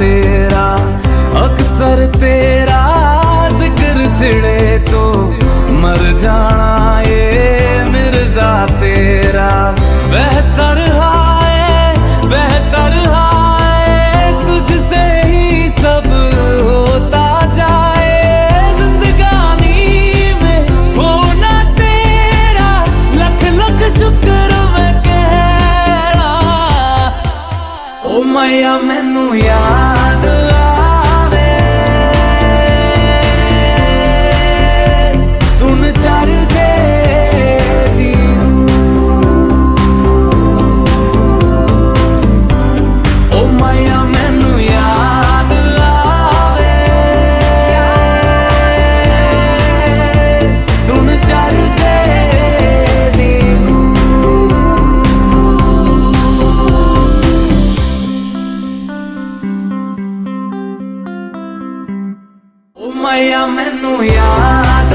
तेरा, अक्सर तेरा जिक्र छिड़े तो मर जाना ये मिर्जा तेरा। बेहतर हाय तुझसे ही सब होता जाए, जिंदगानी में होना तेरा लख लख शुक्र मैं कह रहा। ओ मैया मैनू याद आवे, सुन चढ़दे दी नूं। ओ मैया मैनू याद आवे, सुन चढ़दे दी नूं। ओ मैया मैनू याद